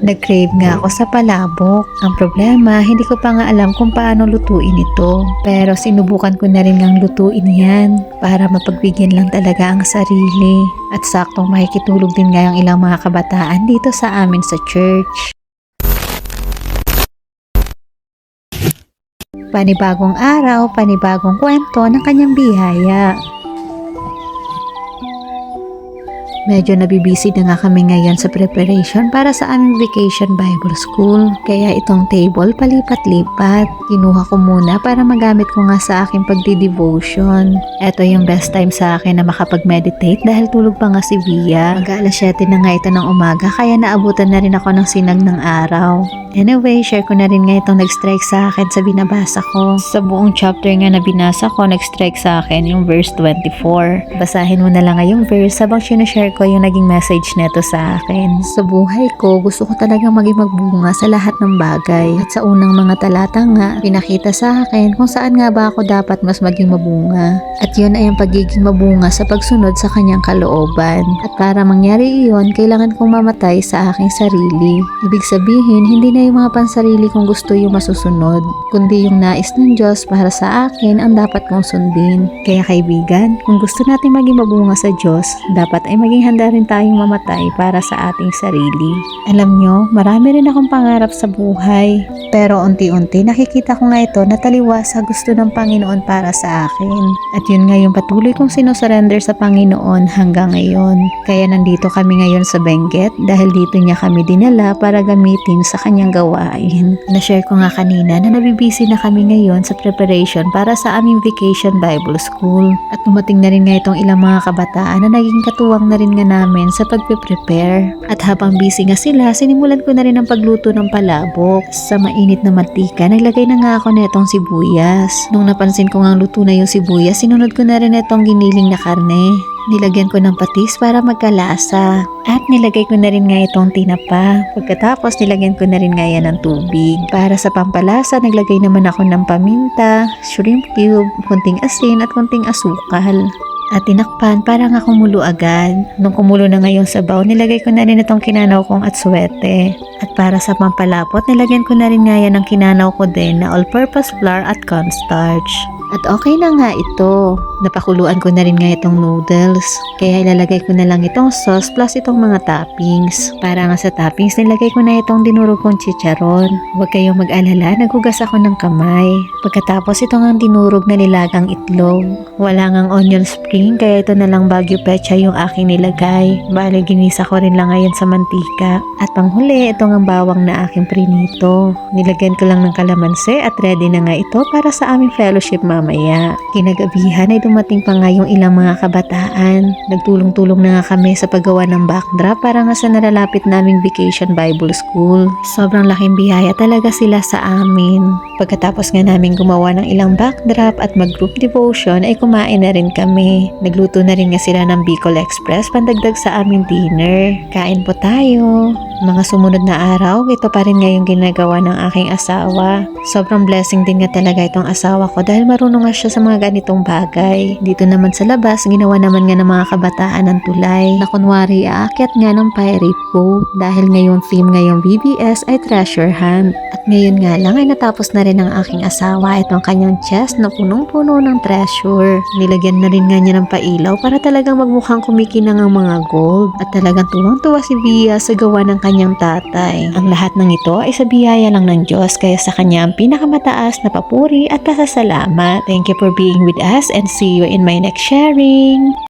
Nag-crave nga ako sa palabok. Ang problema, hindi ko pa nga alam kung paano lutuin ito. Pero sinubukan ko na rin ngang lutuin yan para mapagbigyan lang talaga ang sarili. At saktong makikitulog din nga yung ilang mga kabataan dito sa amin sa church. Panibagong araw, panibagong kwento ng kanyang biyaya. Medyo nabibisi na nga kami ngayon sa preparation para sa aming vacation Bible School. Kaya itong table palipat-lipat. Kinuha ko muna para magamit ko nga sa aking pagdi-devotion. Ito yung best time sa akin na makapag-meditate dahil tulog pa nga si Via. Mag-alas 7 na nga ito ng umaga kaya naabutan na rin ako ng sinag ng araw. Anyway, share ko na rin nga itong nag-strike sa akin sa binabasa ko. Sa buong chapter nga na binasa ko, nag-strike sa akin yung verse 24. Basahin mo na lang nga yung verse habang sinashare ko yung naging message neto sa akin. Sa buhay ko, gusto ko talagang maging magbunga sa lahat ng bagay. At sa unang mga talata nga, pinakita sa akin kung saan nga ba ako dapat mas maging mabunga. At yun ay ang pagiging mabunga sa pagsunod sa kanyang kalooban. At para mangyari iyon, kailangan kong mamatay sa aking sarili. Ibig sabihin, hindi na yung mga pansarili kong gusto yung masusunod, kundi yung nais ng Diyos para sa akin ang dapat kong sundin. Kaya kaibigan, kung gusto natin maging mabunga sa Diyos, dapat ay maging handa rin tayong mamatay para sa ating sarili. Alam nyo, marami rin akong pangarap sa buhay, pero unti-unti nakikita ko nga ito na taliwas sa gusto ng Panginoon para sa akin. At yun nga yung patuloy kong sinusurrender sa Panginoon hanggang ngayon. Kaya nandito kami ngayon sa Benguet dahil dito niya kami dinala para gamitin sa kanyang gawain. Na-share ko nga kanina na nabibisi na kami ngayon sa preparation para sa aming vacation Bible School. At dumating na rin nga itong ilang mga kabataan na naging katuwang na rin nga namin sa pagpe-prepare. At habang busy nga sila, sinimulan ko na rin ang pagluto ng palabok. Sa mainit na mantika, naglagay na nga ako na itong sibuyas. Nung napansin ko nga luto na yung sibuyas, sinunod ko na rin itong giniling na karne. Nilagyan ko ng patis para magkalasa. At nilagay ko na rin nga itong tinapa. Pagkatapos nilagyan ko na rin nga yan ng tubig. Para sa pampalasa, naglagay naman ako ng paminta, shrimp cube, kunting asin at kunting asukal. At tinakpan para nga kumulo agad. Nung kumulo na ngayong sabaw, nilagay ko na rin itong kinanaw kong atsuete. At para sa pampalapot, nilagyan ko na rin nga yan ng kinanaw ko din na all-purpose flour at cornstarch. At okay na nga ito. Napakuluan ko na rin nga itong noodles. Kaya ilalagay ko na lang itong sauce plus itong mga toppings. Para nga sa toppings, nilagay ko na itong dinurog kong chicharon. Huwag kayong mag-alala, naghugas ako ng kamay. Pagkatapos ito nga dinurog na nilagang itlog. Wala ngang onion spring, kaya ito na lang Baguio pecha yung aking nilagay. Bale, ginisa ko rin lang ngayon sa mantika. At panghuli, ito nga bawang na aking prinito. Nilagyan ko lang ng kalamansi at ready na nga ito para sa aming fellowship mamaya. Kinagabihan ay dumating pa nga yung ilang mga kabataan. Nagtulong-tulong na nga kami sa paggawa ng backdrop para nga sa nalalapit naming vacation Bible School. Sobrang laking biyaya talaga sila sa amin. Pagkatapos nga namin gumawa ng ilang backdrop at mag-group devotion ay kumain na rin kami. Nagluto na rin nga sila ng Bicol Express pandagdag sa aming dinner. Kain po tayo. Mga sumunod na araw, ito pa rin nga yung ginagawa ng aking asawa. Sobrang blessing din nga talaga itong asawa ko dahil marunong nga siya sa mga ganitong bagay. Dito naman sa labas, ginawa naman nga ng mga kabataan ng tulay na kunwari aakyat nga ng pirate boat dahil ngayong theme ngayong BBS ay treasure hunt. At ngayon nga lang ay natapos na rin ng aking asawa itong kanyang chest na punong-puno ng treasure. Nilagyan na rin nga niya ng pailaw para talagang magmukhang kumikinang ang mga gold. At talagang tuwang-tuwa si Via sa gawa ng kanyang tatay. Ang lahat ng ito ay sa biyaya lang ng Diyos kaya sa kanya ang pinakamataas na papuri at pasasalamat. Thank you for being with us and see you in my next sharing.